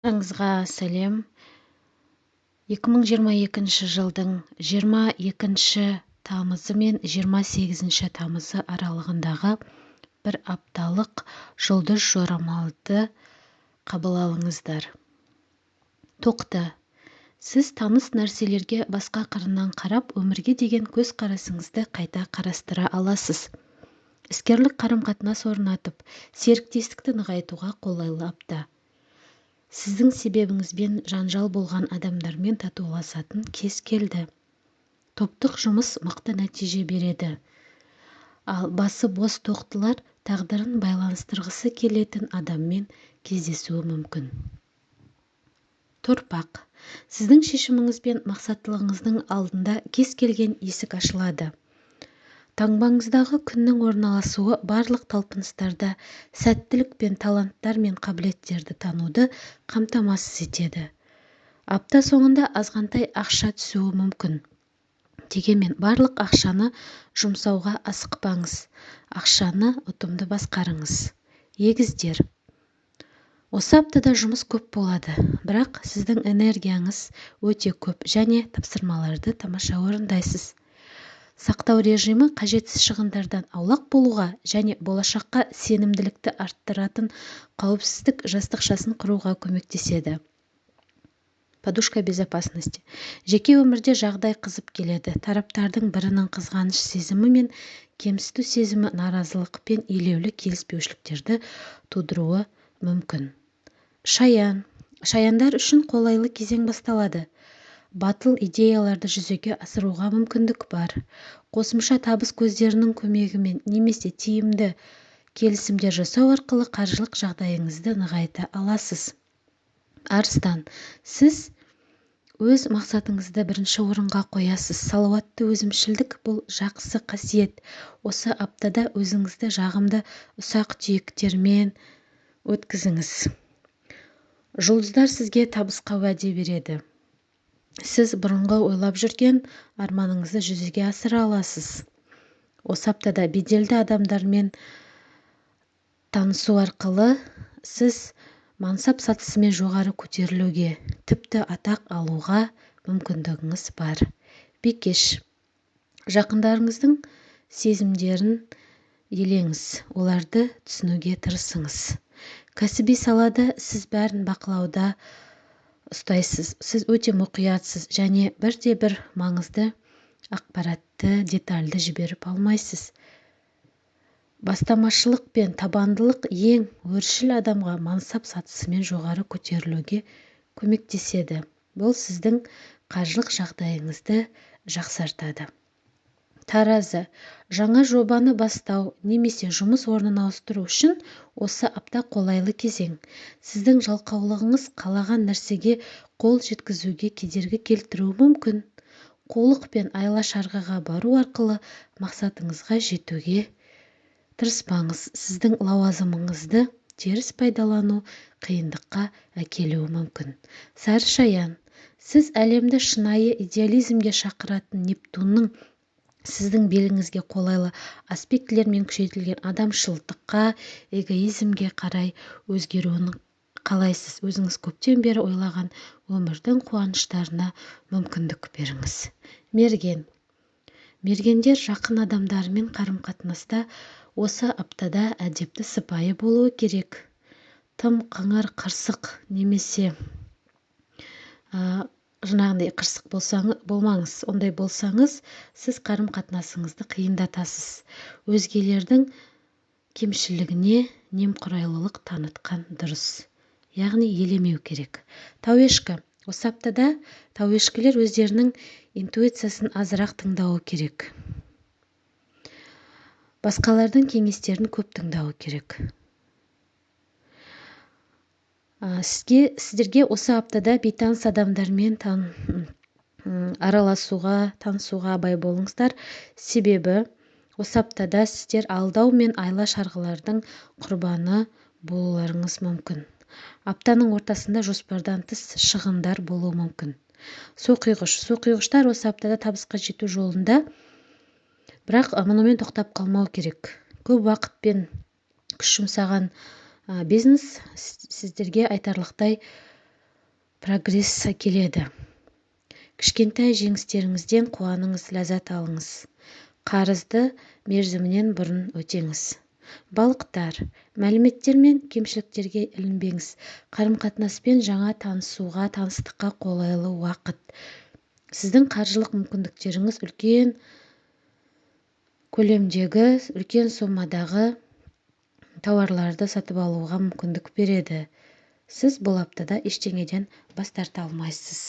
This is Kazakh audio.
Аңызға сәлем. 2022 жылдың 22 тамызы мен 28 тамызы аралығындағы бір апталық жұлдыз жорамалды қабыл алыңыздар. Тоқта. Сіз таныс нәрселерге басқа қырынан қарап, өмірге деген көзқарасыңызды қайта қарастыра аласыз. Іскерлік қарым-қатынас орнатып, серіктестікті нығайтуға қолайлы апта. Сіздің себебіңізбен жанжал болған адамдармен татуласатын кез келді. Топтық жұмыс мықты нәтиже береді. Ал басы бос тоқтылар тағдырын байланыстырғысы келетін адаммен кездесуі мүмкін. Торпақ. Сіздің шешіміңіз бен мақсаттылығыңыздың алдында кез келген есік ашылады. Таңбаңыздағы күннің орналасуы барлық талпыныстарда сәттілік пен таланттар мен қабілеттерді тануды қамтамасыз етеді. Апта соңында азғантай ақша түсуі мүмкін. Дегенмен барлық ақшаны жұмсауға асықпаңыз. Ақшаны ұтымды басқарыңыз. Егіздер. Осы аптада жұмыс көп болады, бірақ сіздің энергияңыз өте көп және тапсырмаларды тамаша орындайсыз. Сақтау режимі қажетсіз шығындардан аулақ болуға және болашаққа сенімділікті арттыратын қауіпсіздік жастықшасын құруға көмектеседі. Подушка безопасности. Жеке өмірде жағдай қызып келеді. Тараптардың бірінің қызғаныш сезімі мен кемсіту сезімі наразылық пен елеулі келіспеушіліктерді тудыруы мүмкін. Шаян. Шаяндар үшін қолайлы кезең басталады. Батыл идеяларды жүзеге асыруға мүмкіндік бар. Қосымша табыс көздерінің көмегімен немесе тиімді келісімдер жасау арқылы қаржылық жағдайыңызды нығайта аласыз. Арыстан. Сіз өз мақсатыңызды бірінші орынға қоясыз. Салауатты өзімшілдік бұл жақсы қасиет. Осы аптада өзіңізді жағымды ұсақ-түйектермен өткізіңіз. Жұлдыздар сізге табысқа уәде береді. Сіз бұрынғы ойлап жүрген арманыңызды жүзеге асыра аласыз. Осы аптада беделді адамдармен танысу арқылы сіз мансап сатысымен жоғары көтерілуге, тіпті атақ алуға мүмкіндігіңіз бар. Бикеш. Жақындарыңыздың сезімдерін елеңіз, оларды түсінуге тырысыңыз. Кәсіби салада сіз бәрін бақылауда ұстайсыз. Сіз өте мұқиятсыз және бірде-бір маңызды ақпаратты детальды жіберіп алмайсыз. Бастамашылық пен табандылық ең өршіл адамға мансап сатысымен жоғары көтерілуге көмектеседі. Бұл сіздің қаржылық жағдайыңызды жақсартады. Таразы. Жаңа жобаны бастау немесе жұмыс орнын ауыстыру үшін осы апта қолайлы кезең. Сіздің жалқаулығыңыз қалаған нәрсеге қол жеткізуге кедергі келтіруі мүмкін. Қулық пен айла-шарғыға бару арқылы мақсатыңызға жетуге тырыспаңыз. Сіздің лауазымыңызды теріс пайдалану қиындыққа әкелуі мүмкін. Сары шаян. Сіз әлемді шынайы идеализмге шақыратын Нептунның сіздің беліңізге қолайлы аспектілермен күшейтілген адамшылдыққа, эгоизмге қарай өзгеруін қалайсыз. Өзіңіз көптен бері ойлаған өмірдің қуаныштарына мүмкіндік беріңіз. Мерген. Мергендер жақын адамдарымен қарым-қатынаста осы аптада әдепті сыпайы болуы керек. Тым қыңыр, қырсық немесе жаңағындай қырсық болмаңыз. Ондай болсаңыз, сіз қарым-қатынасыңызды қиындатасыз. Өзгелердің кемшілігіне немқұрайлылық танытқан дұрыс. Яғни елемеу керек. Тауешкі. Осы аптада тауешкілер өздерінің интуициясын азырақ тыңдауы керек. Басқалардың кеңестерін көп тыңдауы керек. Сіздерге осы аптада бейтаныс адамдармен танысуға абай болыңыздар. Себебі осы аптада сіздер алдау мен айла-шарғылардың құрбаны болуларыңыз мүмкін. Аптаның ортасында жоспардан тыс шығындар болуы мүмкін. Соқиғыш. Соқиғыштар осы аптада табысқа жету жолында, бірақ мұнымен тоқтап қалмау керек. Көп уақыт пен күш жұмсаған бизнес сіздерге айтарлықтай прогресс келеді. Кішкентай жеңістеріңізден қуаныңыз, ләззат алыңыз. Қарызды мерзімінен бұрын өтеңіз. Балықтар, мәліметтер мен кемшіліктерге ілінбеңіз. Қарым-қатынаспен жаңа таныстыққа қолайлы уақыт. Сіздің қаржылық мүмкіндіктеріңіз үлкен көлемдегі, үлкен сомадағы тауарларды сатып алуға мүмкіндік береді. Сіз бұл аптада ештеңеден бас тарта алмайсыз.